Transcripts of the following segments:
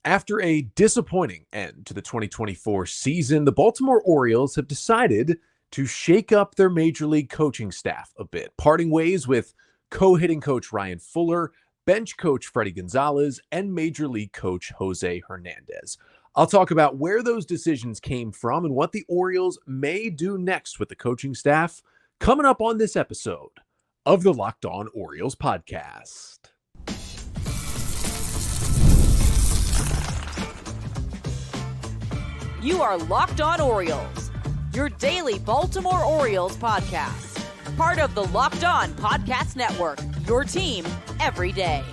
After a disappointing end to the 2024 season, the Baltimore Orioles have decided to shake up their major league coaching staff a bit, parting ways with co-hitting coach Ryan Fuller, bench coach Fredi Gonzalez, and major league coach José Hernández. I'll talk about where those decisions came from and what the Orioles may do next with the coaching staff coming up on this episode of the Locked On Orioles podcast. You are Locked On Orioles, your daily Baltimore Orioles podcast. Part of the Locked On Podcast Network, your team every day.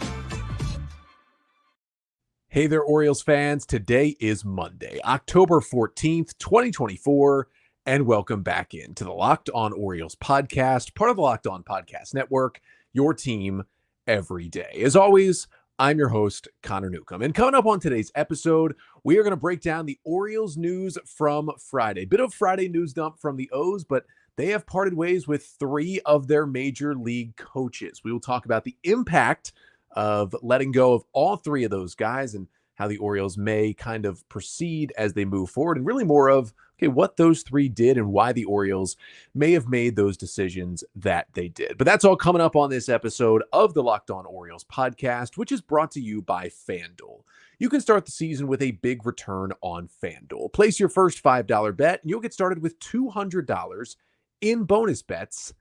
Hey there, Orioles fans. Today is Monday, October 14th, 2024, and welcome back into the Locked On Orioles podcast, part of the Locked On Podcast Network, your team every day. As always, I'm your host, Connor Newcomb. And coming up on today's episode, we are going to break down the Orioles news from Friday. Bit of Friday news dump from the O's, but they have parted ways with three of their major league coaches. We will talk about the impact of letting go of all three of those guys and how the Orioles may kind of proceed as they move forward, and really more of, okay, what those three did and why the Orioles may have made those decisions that they did. But that's all coming up on this episode of the Locked On Orioles podcast, which is brought to you by FanDuel. You can start the season with a big return on FanDuel. Place your first $5 bet and you'll get started with $200 in bonus bets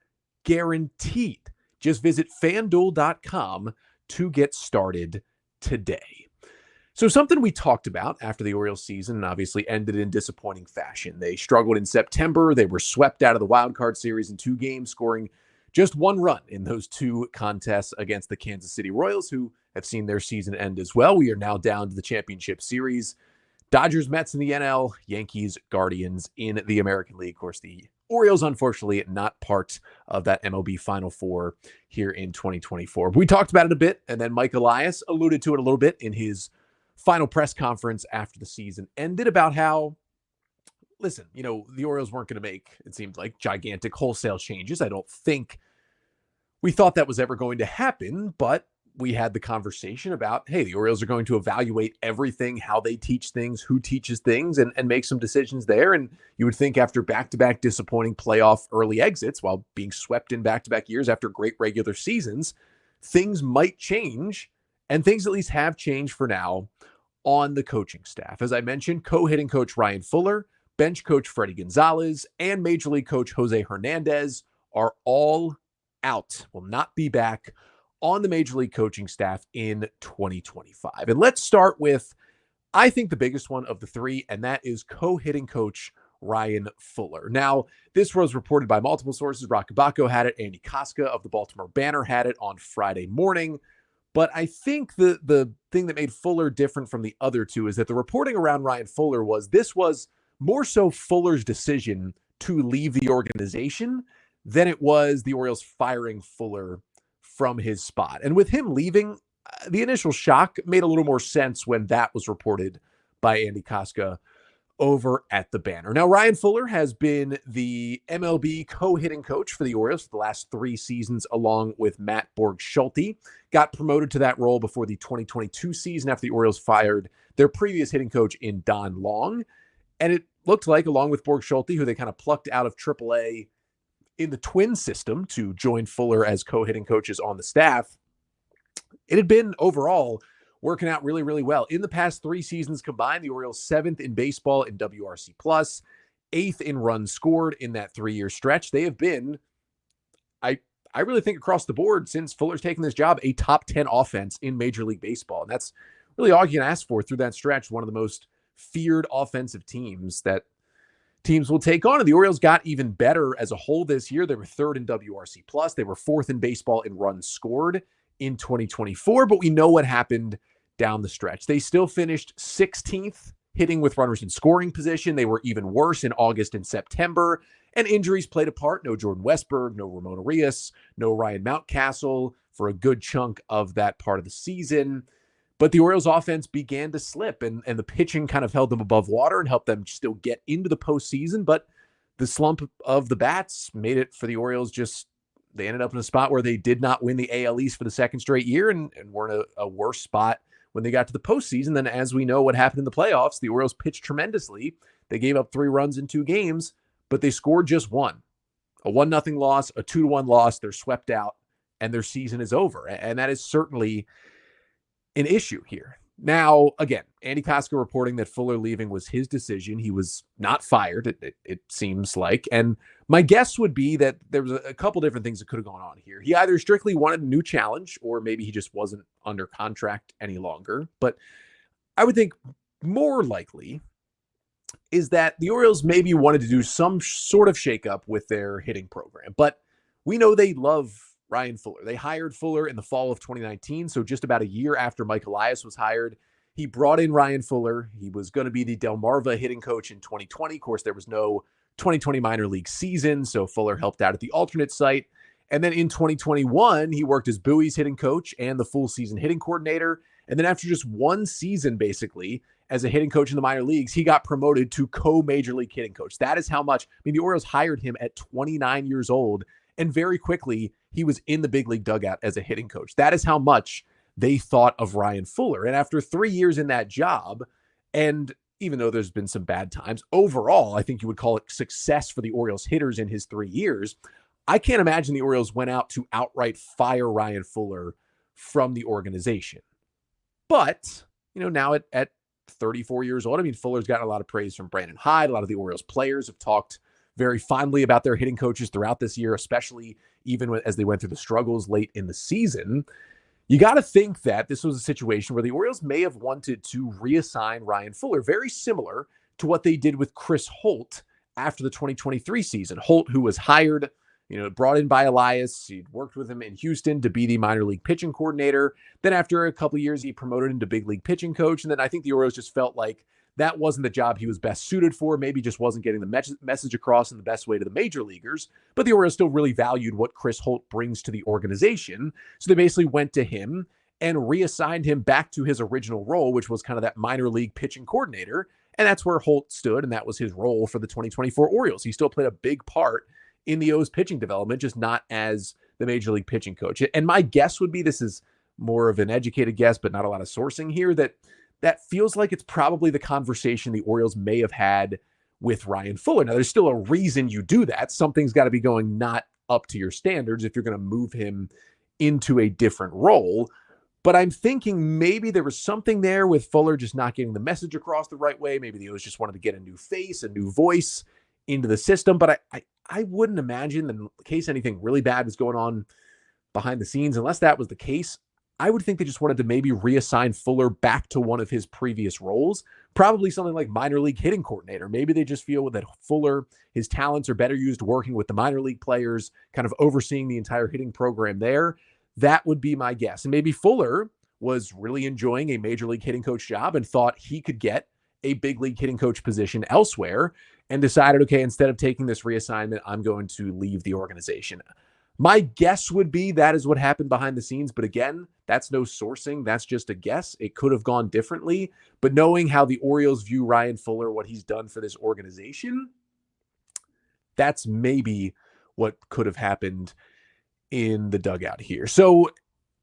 guaranteed. Just visit FanDuel.com to get started today. So something we talked about after the Orioles season obviously ended in disappointing fashion. They struggled in September. They were swept out of the wild card series in 2 games, scoring just 1 run in those 2 contests against the Kansas City Royals, who have seen their season end as well. We are now down to the championship series. Dodgers, Mets in the NL, Yankees, Guardians in the American League. Of course, the Orioles, unfortunately, not part of that MLB Final Four here in 2024. But we talked about it a bit, and then Mike Elias alluded to it a little bit in his final press conference after the season ended about how, listen, the Orioles weren't going to make, it seemed like, gigantic wholesale changes. I don't think we thought that was ever going to happen, but we had the conversation about, hey, the Orioles are going to evaluate everything, how they teach things, who teaches things, and make some decisions there. And you would think after back-to-back disappointing playoff early exits, while being swept in back-to-back years after great regular seasons, things might change, and things at least have changed for now on the coaching staff. As I mentioned, co-hitting coach Ryan Fuller, bench coach Fredi Gonzalez, and major league coach José Hernández are all out, will not be back on the major league coaching staff in 2025. And let's start with, I think, the biggest one of the three, and that is co-hitting coach Ryan Fuller. Now, this was reported by multiple sources. Rock Kabako had it. Andy Koska of the Baltimore Banner had it on Friday morning. But I think the thing that made Fuller different from the other two is that the reporting around Ryan Fuller was this was more so Fuller's decision to leave the organization than it was the Orioles firing Fuller from his spot. And with him leaving, the initial shock made a little more sense when that was reported by Andy Koska over at the Banner. Now, Ryan Fuller has been the MLB co-hitting coach for the Orioles for the last 3 seasons, along with Matt Borg-Schulte. Got promoted to that role before the 2022 season after the Orioles fired their previous hitting coach in Don Long. And it looked like, along with Borg-Schulte, who they kind of plucked out of AAA in the twin system to join Fuller as co-hitting coaches on the staff, it had been overall working out really, really well. In the past 3 seasons combined, the Orioles 7th in baseball in WRC+, 8th in runs scored in that 3-year stretch. They have been, I really think across the board, since Fuller's taken this job, a top 10 offense in Major League Baseball. And that's really all you can ask for through that stretch. One of the most feared offensive teams that teams will take on. And the Orioles got even better as a whole this year. They were 3rd in WRC+. They were 4th in baseball in runs scored in 2024, but we know what happened down the stretch. They still finished 16th hitting with runners in scoring position. They were even worse in August and September, and injuries played a part. No Jordan Westberg, no Ramon Arias, no Ryan Mountcastle for a good chunk of that part of the season. But the Orioles offense began to slip, and the pitching kind of held them above water and helped them still get into the postseason. But the slump of the bats made it for the Orioles they ended up in a spot where they did not win the AL East for the 2nd straight year and were in a worse spot when they got to the postseason, then as we know what happened in the playoffs, the Orioles pitched tremendously. They gave up 3 runs in 2 games, but they scored just 1. A 1-0 loss, a 2-1 loss. They're swept out, and their season is over. And that is certainly an issue here. Now, again, Andy Koska reporting that Fuller leaving was his decision. He was not fired, it seems like. And my guess would be that there was a couple different things that could have gone on here. He either strictly wanted a new challenge, or maybe he just wasn't under contract any longer. But I would think more likely is that the Orioles maybe wanted to do some sort of shakeup with their hitting program. But we know they love Ryan Fuller. They hired Fuller in the fall of 2019, so just about a year after Mike Elias was hired. He brought in Ryan Fuller. He was going to be the Delmarva hitting coach in 2020. Of course, there was no 2020 minor league season, so Fuller helped out at the alternate site. And then in 2021, he worked as Bowie's hitting coach and the full season hitting coordinator. And then after just 1 season, basically, as a hitting coach in the minor leagues, he got promoted to co-major league hitting coach. That is how much, the Orioles hired him at 29 years old, and very quickly, he was in the big league dugout as a hitting coach. That is how much they thought of Ryan Fuller. And after 3 years in that job, and even though there's been some bad times, overall, I think you would call it success for the Orioles hitters in his 3 years. I can't imagine the Orioles went out to outright fire Ryan Fuller from the organization. But, now at 34 years old, Fuller's gotten a lot of praise from Brandon Hyde. A lot of the Orioles players have talked very fondly about their hitting coaches throughout this year, especially even as they went through the struggles late in the season. You got to think that this was a situation where the Orioles may have wanted to reassign Ryan Fuller, very similar to what they did with Chris Holt after the 2023 season. Holt, who was hired, brought in by Elias. He'd worked with him in Houston to be the minor league pitching coordinator. Then after a couple of years, he promoted him to big league pitching coach. And then I think the Orioles just felt like that wasn't the job he was best suited for. Maybe just wasn't getting the message across in the best way to the major leaguers. But the Orioles still really valued what Chris Holt brings to the organization. So they basically went to him and reassigned him back to his original role, which was kind of that minor league pitching coordinator. And that's where Holt stood, and that was his role for the 2024 Orioles. He still played a big part in the O's pitching development, just not as the major league pitching coach. And my guess would be, this is more of an educated guess, but not a lot of sourcing here, that feels like it's probably the conversation the Orioles may have had with Ryan Fuller. Now, there's still a reason you do that. Something's got to be going not up to your standards if you're going to move him into a different role. But I'm thinking maybe there was something there with Fuller just not getting the message across the right way. Maybe the O's just wanted to get a new face, a new voice into the system. But I wouldn't imagine, in case anything really bad was going on behind the scenes, unless that was the case, I would think they just wanted to maybe reassign Fuller back to one of his previous roles, probably something like minor league hitting coordinator. Maybe they just feel that Fuller, his talents are better used working with the minor league players, kind of overseeing the entire hitting program there. That would be my guess. And maybe Fuller was really enjoying a major league hitting coach job and thought he could get a big league hitting coach position elsewhere and decided, okay, instead of taking this reassignment, I'm going to leave the organization. My guess would be that is what happened behind the scenes. But again, that's no sourcing. That's just a guess. It could have gone differently. But knowing how the Orioles view Ryan Fuller, what he's done for this organization, that's maybe what could have happened in the dugout here. So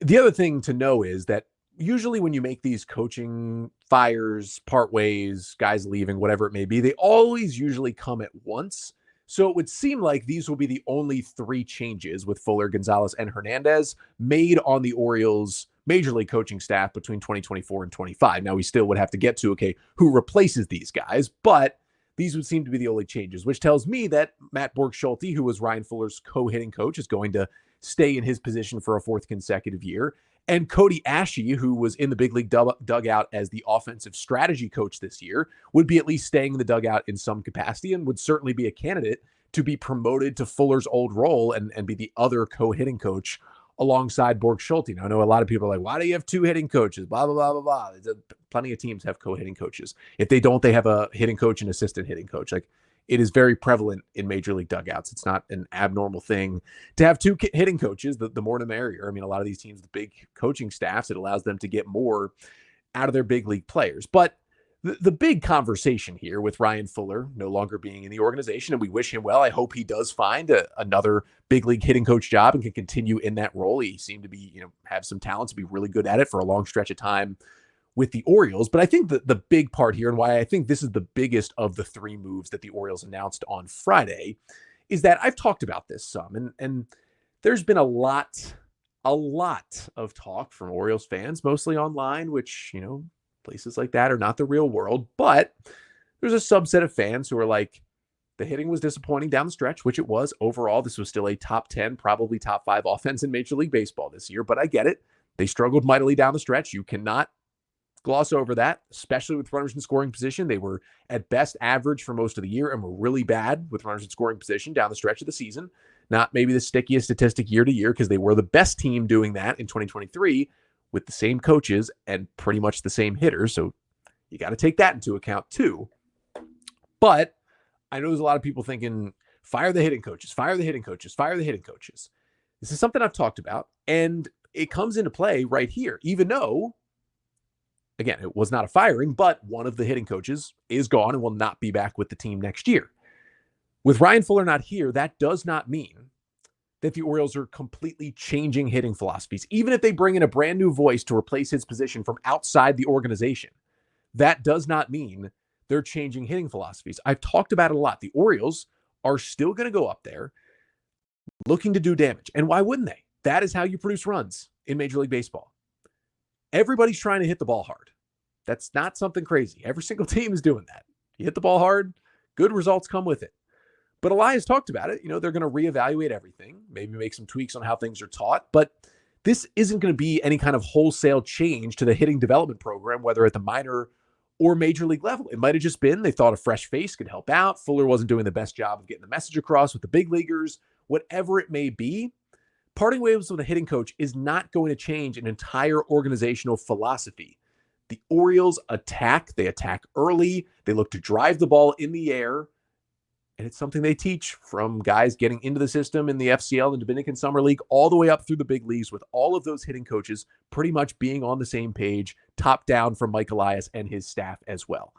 the other thing to know is that usually when you make these coaching fires, part ways, guys leaving, whatever it may be, they always usually come at once. So it would seem like these will be the only 3 changes with Fuller, González, and Hernandez made on the Orioles major league coaching staff between 2024 and 25. Now, we still would have to get to, okay, who replaces these guys, but these would seem to be the only changes, which tells me that Matt Borg-Schulte, who was Ryan Fuller's co-hitting coach, is going to stay in his position for a 4th consecutive year. And Cody Asche, who was in the big league dugout as the offensive strategy coach this year, would be at least staying in the dugout in some capacity and would certainly be a candidate to be promoted to Fuller's old role and be the other co-hitting coach alongside Borg-Schulte. Now, I know a lot of people are like, why do you have 2 hitting coaches? Blah, blah, blah, blah, blah. Plenty of teams have co-hitting coaches. If they don't, they have a hitting coach and assistant hitting coach. Like, it is very prevalent in major league dugouts. It's not an abnormal thing to have 2 hitting coaches. The more the merrier. A lot of these teams, the big coaching staffs, it allows them to get more out of their big league players. But the big conversation here with Ryan Fuller no longer being in the organization, and we wish him well. I hope he does find another big league hitting coach job and can continue in that role. He seemed to be, have some talent to be really good at it for a long stretch of time with the Orioles. But I think the big part here, and why I think this is the biggest of the three moves that the Orioles announced on Friday, is that I've talked about this some, and there's been a lot of talk from Orioles fans, mostly online, which, places like that are not the real world. But there's a subset of fans who are like, the hitting was disappointing down the stretch, which it was. Overall, this was still a top 10, probably top 5 offense in Major League Baseball this year, but I get it. They struggled mightily down the stretch. You cannot gloss over that, especially with runners in scoring position. They were at best average for most of the year and were really bad with runners in scoring position down the stretch of the season. Not maybe the stickiest statistic year to year, because they were the best team doing that in 2023 with the same coaches and pretty much the same hitters. So you got to take that into account too. But I know there's a lot of people thinking, fire the hitting coaches, fire the hitting coaches, fire the hitting coaches. This is something I've talked about, and it comes into play right here, even though, again, it was not a firing, but one of the hitting coaches is gone and will not be back with the team next year. With Ryan Fuller not here, that does not mean that the Orioles are completely changing hitting philosophies. Even if they bring in a brand new voice to replace his position from outside the organization, that does not mean they're changing hitting philosophies. I've talked about it a lot. The Orioles are still going to go up there looking to do damage. And why wouldn't they? That is how you produce runs in Major League Baseball. Everybody's trying to hit the ball hard. That's not something crazy. Every single team is doing that. You hit the ball hard, good results come with it. But Elias talked about it. They're going to reevaluate everything, maybe make some tweaks on how things are taught. But this isn't going to be any kind of wholesale change to the hitting development program, whether at the minor or major league level. It might have just been they thought a fresh face could help out. Fuller wasn't doing the best job of getting the message across with the big leaguers, whatever it may be. Parting ways with a hitting coach is not going to change an entire organizational philosophy. The Orioles attack. They attack early. They look to drive the ball in the air. And it's something they teach from guys getting into the system in the FCL and Dominican Summer League all the way up through the big leagues, with all of those hitting coaches pretty much being on the same page, top down from Mike Elias and his staff as well.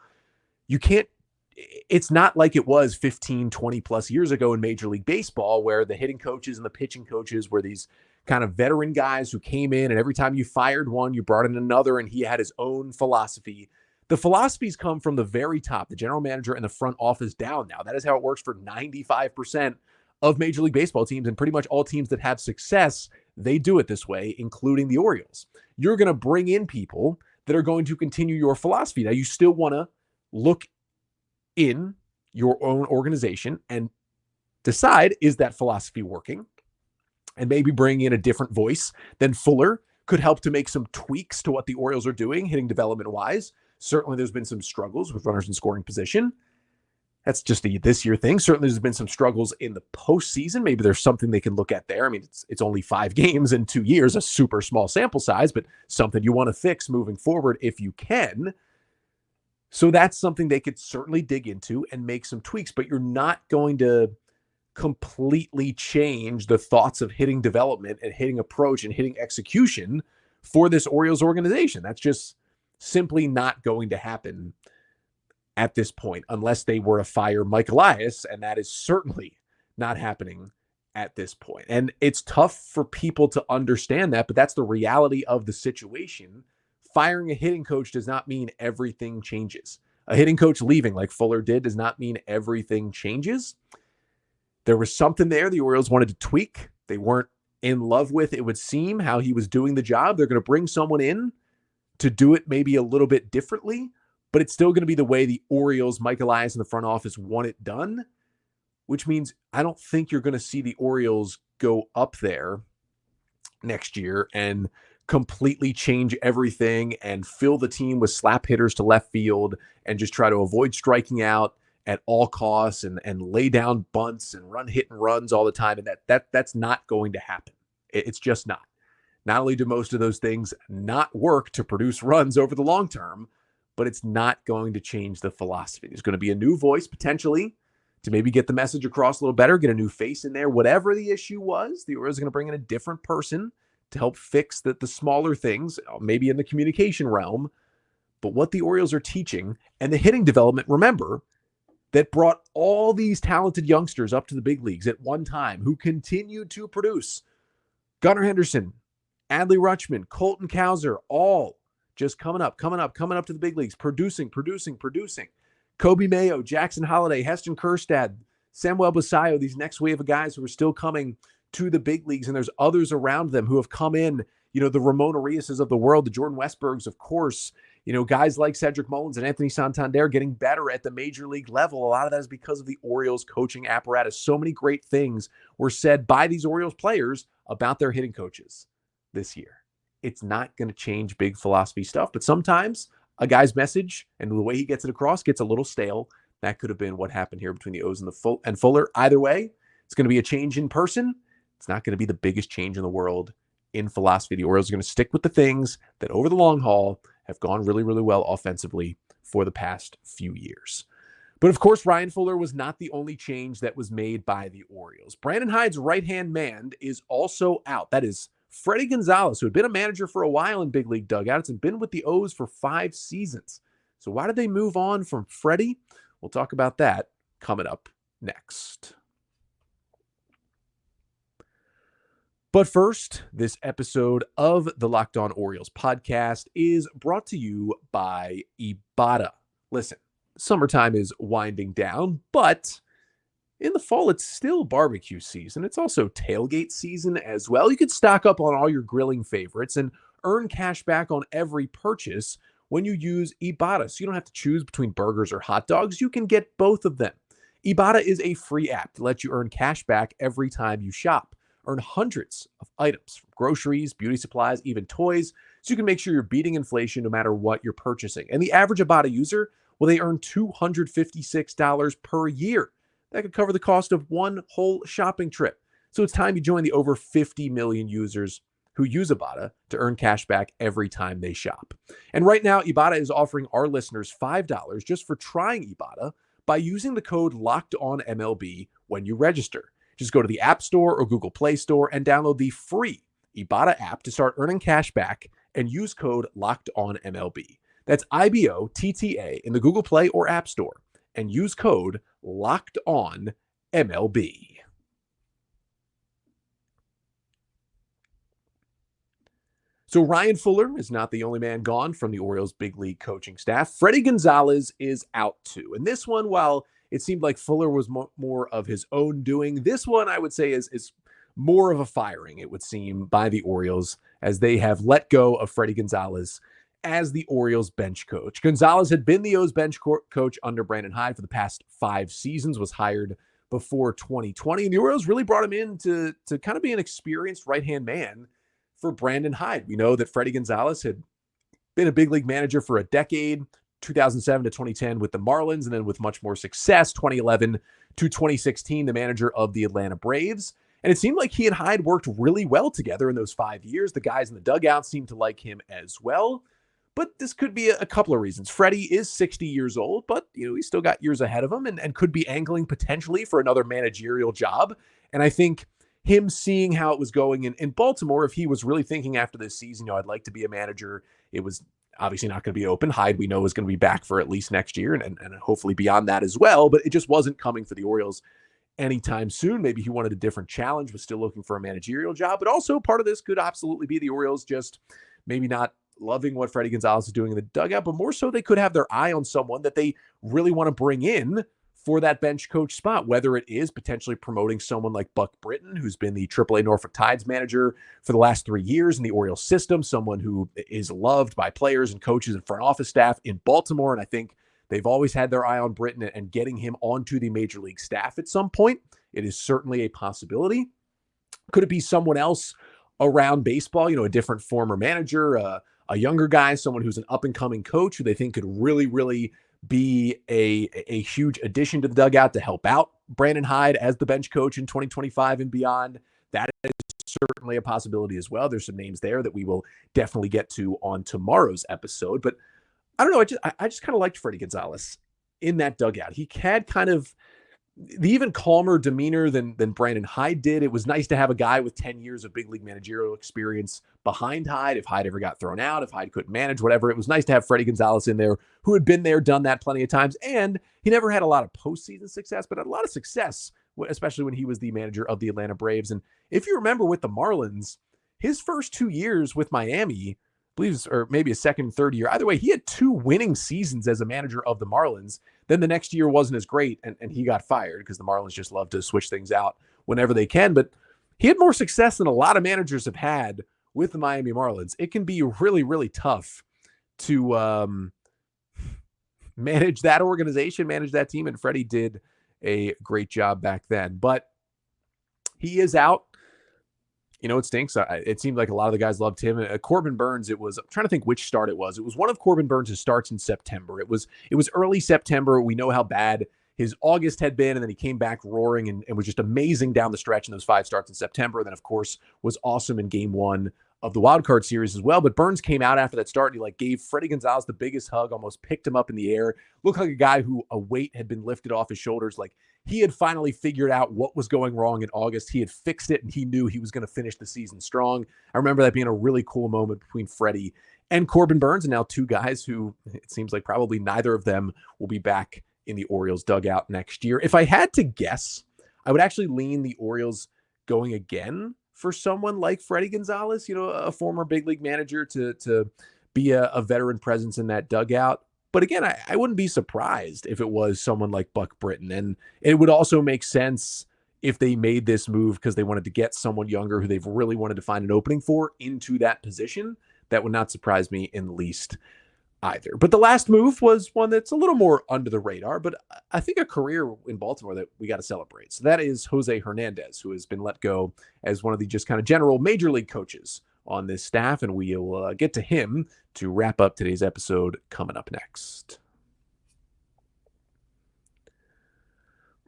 It's not like it was 15, 20 plus years ago in Major League Baseball, where the hitting coaches and the pitching coaches were these kind of veteran guys who came in, and every time you fired one, you brought in another, and he had his own philosophy. The philosophies come from the very top, the general manager and the front office down now. That is how it works for 95% of Major League Baseball teams, and pretty much all teams that have success, they do it this way, including the Orioles. You're going to bring in people that are going to continue your philosophy. Now, you still want to look in your own organization and decide, is that philosophy working? And maybe bring in a different voice than Fuller could help to make some tweaks to what the Orioles are doing, hitting development-wise. Certainly, there's been some struggles with runners in scoring position. That's just a this year thing. Certainly, there's been some struggles in the postseason. Maybe there's something they can look at there. I mean, it's only 5 games in 2 years, a super small sample size, but something you want to fix moving forward if you can. So that's something they could certainly dig into and make some tweaks, but you're not going to completely change the thoughts of hitting development and hitting approach and hitting execution for this Orioles organization. That's just simply not going to happen at this point, unless they were to fire Mike Elias, and that is certainly not happening at this point. And it's tough for people to understand that, but that's the reality of the situation. Firing a hitting coach does not mean everything changes. A hitting coach leaving like Fuller did does not mean everything changes. There was something there the Orioles wanted to tweak. They weren't in love with, it would seem, how he was doing the job. They're going to bring someone in to do it maybe a little bit differently, but it's still going to be the way the Orioles, Mike Elias, and the front office want it done, which means I don't think you're going to see the Orioles go up there next year and completely change everything and fill the team with slap hitters to left field and just try to avoid striking out at all costs and lay down bunts and run hit and runs all the time. And that's not going to happen. It's just not. Not only do most of those things not work to produce runs over the long term, but it's not going to change the philosophy. There's going to be a new voice potentially to maybe get the message across a little better, get a new face in there. Whatever the issue was, the Orioles are going to bring in a different person to help fix the smaller things, maybe in the communication realm. But what the Orioles are teaching and the hitting development, remember, that brought all these talented youngsters up to the big leagues at one time who continued to produce. Gunnar Henderson, Adley Rutschman, Colton Cowser, all just coming up to the big leagues, producing. Kobe Mayo, Jackson Holliday, Heston Kjerstad, Samuel Basayo, these next wave of guys who are still coming to the big leagues, and there's others around them who have come in, the Ramon Ariases of the world, the Jordan Westbergs, of course, guys like Cedric Mullins and Anthony Santander getting better at the major league level. A lot of that is because of the Orioles coaching apparatus. So many great things were said by these Orioles players about their hitting coaches this year. It's not going to change big philosophy stuff, but sometimes a guy's message and the way he gets it across gets a little stale. That could have been what happened here between the O's and Fuller. Either way, it's going to be a change in person. It's not going to be the biggest change in the world in philosophy. The Orioles are going to stick with the things that over the long haul have gone really, really well offensively for the past few years. But of course, Ryan Fuller was not the only change that was made by the Orioles. Brandon Hyde's right-hand man is also out. That is Fredi Gonzalez, who had been a manager for a while in big league dugouts and been with the O's for 5 seasons. So why did they move on from Fredi? We'll talk about that coming up next. But first, this episode of the Locked On Orioles podcast is brought to you by Ibotta. Listen, summertime is winding down, but in the fall, it's still barbecue season. It's also tailgate season as well. You can stock up on all your grilling favorites and earn cash back on every purchase when you use Ibotta. So you don't have to choose between burgers or hot dogs. You can get both of them. Ibotta is a free app to let you earn cash back every time you shop. Earn hundreds of items from groceries, beauty supplies, even toys, so you can make sure you're beating inflation no matter what you're purchasing. And the average Ibotta user, well, they earn $256 per year. That could cover the cost of one whole shopping trip. So it's time you join the over 50 million users who use Ibotta to earn cash back every time they shop. And right now, Ibotta is offering our listeners $5 just for trying Ibotta by using the code LOCKEDONMLB when you register. Just go to the App Store or Google Play Store and download the free Ibotta app to start earning cash back and use code LOCKEDONMLB. That's IBOTTA in the Google Play or App Store and use code LOCKEDONMLB. So Ryan Fuller is not the only man gone from the Orioles big league coaching staff. Fredi Gonzalez is out too. And this one, while it seemed like Fuller was more of his own doing, this one I would say is more of a firing, it would seem, by the Orioles as they have let go of Fredi Gonzalez as the Orioles bench coach. Gonzalez had been the O's bench coach under Brandon Hyde for the past 5 seasons, was hired before 2020. And the Orioles really brought him in to kind of be an experienced right-hand man for Brandon Hyde. We know that Fredi Gonzalez had been a big league manager for a decade, 2007 to 2010 with the Marlins, and then with much more success, 2011 to 2016, the manager of the Atlanta Braves. And it seemed like he and Hyde worked really well together in those 5 years. The guys in the dugout seemed to like him as well. But this could be a couple of reasons. Fredi is 60 years old, but he's still got years ahead of him and could be angling potentially for another managerial job. And I think him seeing how it was going in Baltimore, if he was really thinking after this season, I'd like to be a manager, it was obviously not going to be open. Hyde, we know, is going to be back for at least next year and hopefully beyond that as well. But it just wasn't coming for the Orioles anytime soon. Maybe he wanted a different challenge, was still looking for a managerial job. But also part of this could absolutely be the Orioles just maybe not loving what Fredi Gonzalez is doing in the dugout, but more so they could have their eye on someone that they really want to bring in for that bench coach spot, whether it is potentially promoting someone like Buck Britton, who's been the AAA Norfolk Tides manager for the last 3 years in the Orioles system, someone who is loved by players and coaches and front office staff in Baltimore. And I think they've always had their eye on Britton and getting him onto the major league staff at some point. It is certainly a possibility. Could it be someone else around baseball, a different former manager, a younger guy, someone who's an up-and-coming coach who they think could really, really be a huge addition to the dugout to help out Brandon Hyde as the bench coach in 2025 and beyond? That is certainly a possibility as well. There's some names there that we will definitely get to on tomorrow's episode. But I don't know. I just kind of liked Fredi Gonzalez in that dugout. He had kind of the even calmer demeanor than Brandon Hyde did. It was nice to have a guy with 10 years of big league managerial experience behind Hyde. If Hyde ever got thrown out, if Hyde couldn't manage, whatever, it was nice to have Fredi Gonzalez in there who had been there, done that plenty of times. And he never had a lot of postseason success, but had a lot of success, especially when he was the manager of the Atlanta Braves. And if you remember with the Marlins, his first 2 years with Miami, believe, or maybe a second, third year. Either way, he had 2 winning seasons as a manager of the Marlins. Then the next year wasn't as great, and he got fired because the Marlins just love to switch things out whenever they can. But he had more success than a lot of managers have had with the Miami Marlins. It can be really, really tough to manage that organization, manage that team, and Fredi did a great job back then. But he is out. You know, it stinks. It seemed like a lot of the guys loved him. Corbin Burnes, I'm trying to think which start it was. It was one of Corbin Burnes' starts in September. It was early September. We know how bad his August had been, and then he came back roaring and was just amazing down the stretch in those 5 starts in September. And then, of course, was awesome in game 1 of the wild card series as well. But Burnes came out after that start and he gave Fredi Gonzalez the biggest hug, almost picked him up in the air. Looked like a guy who a weight had been lifted off his shoulders. He had finally figured out what was going wrong in August. He had fixed it and he knew he was going to finish the season strong. I remember that being a really cool moment between Fredi and Corbin Burnes, and now 2 guys who it seems like probably neither of them will be back in the Orioles dugout next year. If I had to guess, I would actually lean the Orioles going again for someone like Fredi Gonzalez, a former big league manager to be a veteran presence in that dugout. But again, I wouldn't be surprised if it was someone like Buck Britton. And it would also make sense if they made this move because they wanted to get someone younger who they've really wanted to find an opening for into that position. That would not surprise me in the least either. But the last move was one that's a little more under the radar, but I think a career in Baltimore that we got to celebrate. So that is José Hernández, who has been let go as one of the just kind of general major league coaches on this staff, and we will get to him to wrap up today's episode coming up next.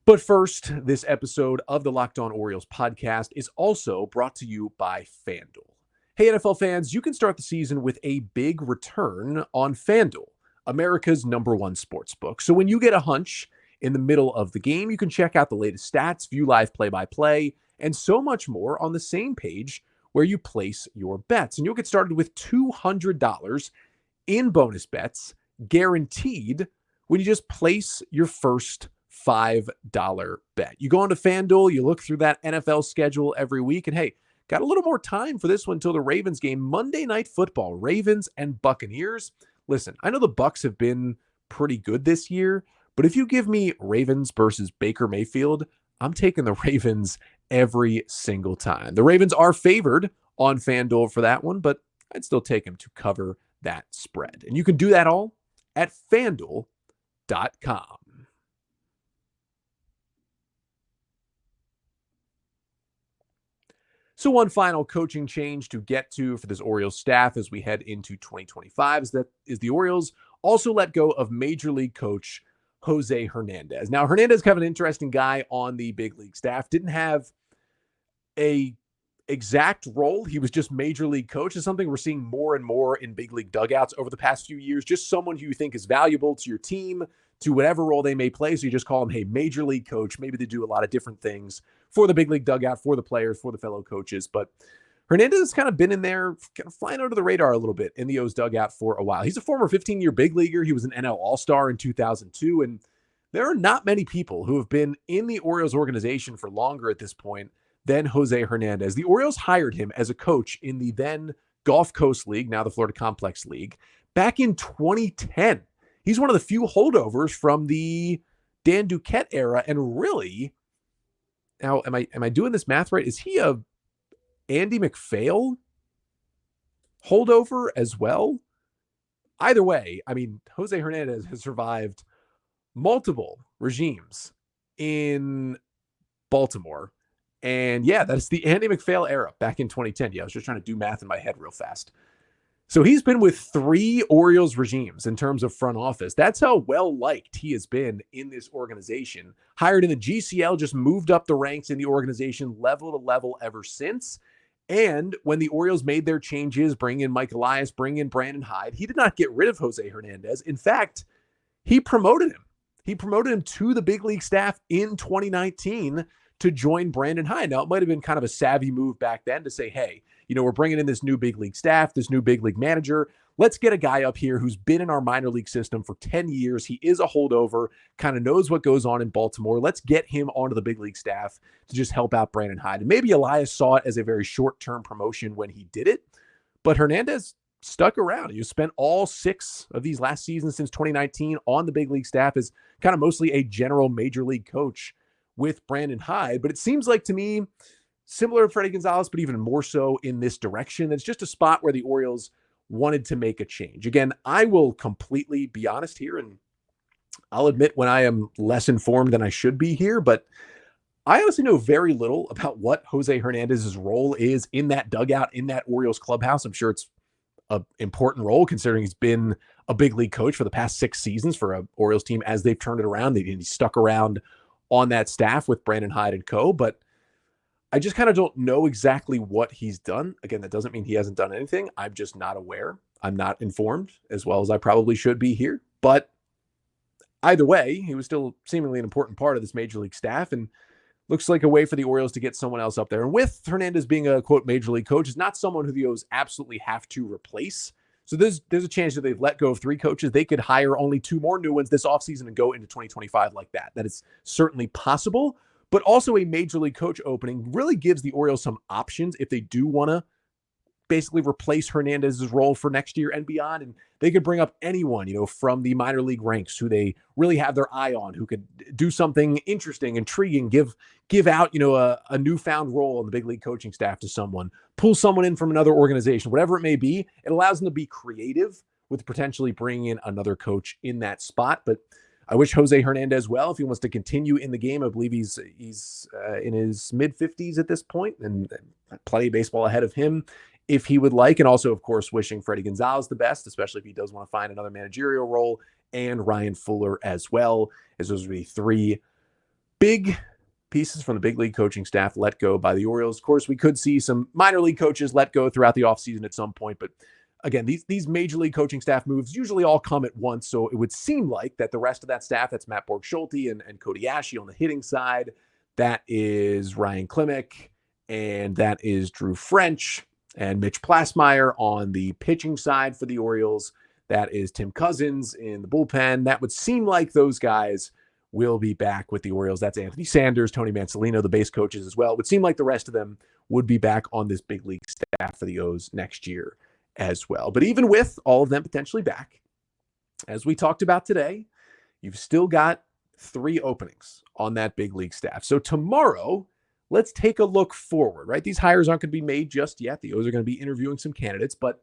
But first, this episode of the Locked On Orioles podcast is also brought to you by FanDuel. Hey, NFL fans, you can start the season with a big return on FanDuel, America's #1 sportsbook. So when you get a hunch in the middle of the game, you can check out the latest stats, view live play-by-play, and so much more on the same page where you place your bets. And you'll get started with $200 in bonus bets guaranteed when you just place your first $5 bet. You go onto FanDuel, you look through that NFL schedule every week, and hey, got a little more time for this one until the Ravens game, Monday Night Football, Ravens and Buccaneers. Listen, I know the Bucs have been pretty good this year, but if you give me Ravens versus Baker Mayfield, I'm taking the Ravens every single time. The Ravens are favored on FanDuel for that one, but I'd still take them to cover that spread. And you can do that all at FanDuel.com. So one final coaching change to get to for this Orioles staff as we head into 2025 is the Orioles also let go of Major League coach José Hernandez. Now, Hernandez is kind of an interesting guy on the big league staff. Didn't have a exact role. He was just Major League coach. It's something we're seeing more and more in big league dugouts over the past few years. Just someone who you think is valuable to your team, to whatever role they may play. So you just call them, hey, Major League coach. Maybe they do a lot of different things for the big league dugout, for the players, for the fellow coaches. But Hernandez has kind of been in there, kind of flying under the radar a little bit in the O's dugout for a while. He's a former 15-year big leaguer. He was an NL All-Star in 2002. And there are not many people who have been in the Orioles organization for longer at this point than José Hernandez. The Orioles hired him as a coach in the then Gulf Coast League, now the Florida Complex League, back in 2010. He's one of the few holdovers from the Dan Duquette era. And really, now, am I doing this math right? Is he a Andy MacPhail holdover as well? Either way, I mean, José Hernandez has survived multiple regimes in Baltimore. And yeah, that's the Andy MacPhail era back in 2010. Yeah, I was just trying to do math in my head real fast. So he's been with 3 Orioles regimes in terms of front office. That's how well-liked he has been in this organization. Hired in the GCL, just moved up the ranks in the organization level to level ever since. And when the Orioles made their changes, bring in Mike Elias, bring in Brandon Hyde, he did not get rid of José Hernandez. In fact, he promoted him. He promoted him to the big league staff in 2019 to join Brandon Hyde. Now, it might have been kind of a savvy move back then to say, hey, you know, we're bringing in this new big league staff, this new big league manager. Let's get a guy up here who's been in our minor league system for 10 years. He is a holdover, kind of knows what goes on in Baltimore. Let's get him onto the big league staff to just help out Brandon Hyde. And maybe Elias saw it as a very short-term promotion when he did it. But Hernandez, stuck around. You spent all 6 of these last seasons since 2019 on the big league staff as kind of mostly a general major league coach with Brandon Hyde. But it seems like to me, similar to Fredi Gonzalez, but even more so in this direction. It's just a spot where the Orioles wanted to make a change. Again, I will completely be honest here, and I'll admit when I am less informed than I should be here, but I honestly know very little about what José Hernández's role is in that dugout, in that Orioles clubhouse. I'm sure it's an important role considering he's been a big league coach for the past 6 seasons for a Orioles team as they've turned it around. He stuck around on that staff with Brandon Hyde and co. But I just kind of don't know exactly what he's done. Again, that doesn't mean he hasn't done anything. I'm just not aware. I'm not informed as well as I probably should be here. But either way, he was still seemingly an important part of this major league staff, and looks like a way for the Orioles to get someone else up there. And with Hernandez being a, quote, major league coach, is not someone who the O's absolutely have to replace. So there's a chance that they've let go of 3 coaches. They could hire only 2 more new ones this offseason and go into 2025 like that. That is certainly possible. But also a major league coach opening really gives the Orioles some options if they do want to basically replace Hernandez's role for next year and beyond. And they could bring up anyone, from the minor league ranks who they really have their eye on, who could do something interesting, intriguing, give out, a newfound role on the big league coaching staff to someone, pull someone in from another organization, whatever it may be. It allows them to be creative with potentially bringing in another coach in that spot. But I wish José Hernández well if he wants to continue in the game. I believe he's in his mid-50s at this point and plenty of baseball ahead of him if he would like. And also, of course, wishing Fredi Gonzalez the best, especially if he does want to find another managerial role, and Ryan Fuller as well, as those would be 3 big pieces from the big league coaching staff let go by the Orioles. Of course, we could see some minor league coaches let go throughout the offseason at some point, but again, these major league coaching staff moves usually all come at once, so it would seem like that the rest of that staff, that's Matt Borg-Schulte and Cody Ashley on the hitting side, that is Ryan Klimek, and that is Drew French, and Mitch Plasmeyer on the pitching side for the Orioles. That is Tim Cousins in the bullpen. That would seem like those guys will be back with the Orioles. That's Anthony Sanders, Tony Mansolino, the base coaches as well. It would seem like the rest of them would be back on this big league staff for the O's next year as well. But even with all of them potentially back, as we talked about today, you've still got 3 openings on that big league staff. So tomorrow, let's take a look forward, right? These hires aren't going to be made just yet. The O's are going to be interviewing some candidates, but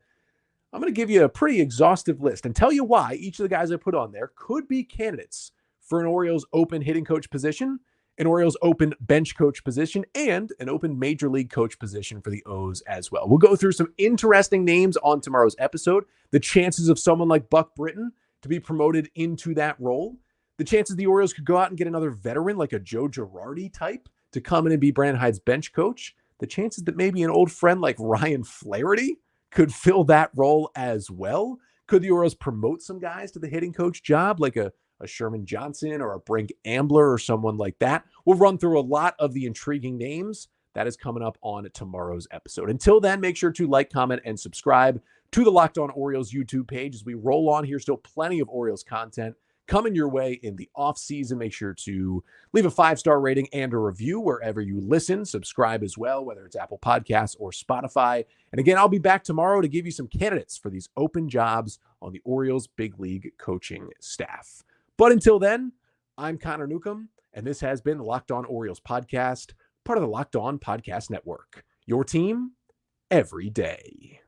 I'm going to give you a pretty exhaustive list and tell you why each of the guys I put on there could be candidates for an Orioles open hitting coach position, an Orioles open bench coach position, and an open major league coach position for the O's as well. We'll go through some interesting names on tomorrow's episode, the chances of someone like Buck Britton to be promoted into that role, the chances the Orioles could go out and get another veteran like a Joe Girardi type to come in and be Brandon Hyde's bench coach, the chances that maybe an old friend like Ryan Flaherty could fill that role as well. Could the Orioles promote some guys to the hitting coach job like a Sherman Johnson or a Brink Ambler or someone like that? We'll run through a lot of the intriguing names. That is coming up on tomorrow's episode. Until then, make sure to like, comment, and subscribe to the Locked On Orioles YouTube page as we roll on here. Still plenty of Orioles content coming your way in the offseason. Make sure to leave a 5-star rating and a review wherever you listen. Subscribe as well, whether it's Apple Podcasts or Spotify. And again, I'll be back tomorrow to give you some candidates for these open jobs on the Orioles big league coaching staff. But until then, I'm Connor Newcomb, and this has been the Locked On Orioles podcast, part of the Locked On Podcast Network. Your team every day.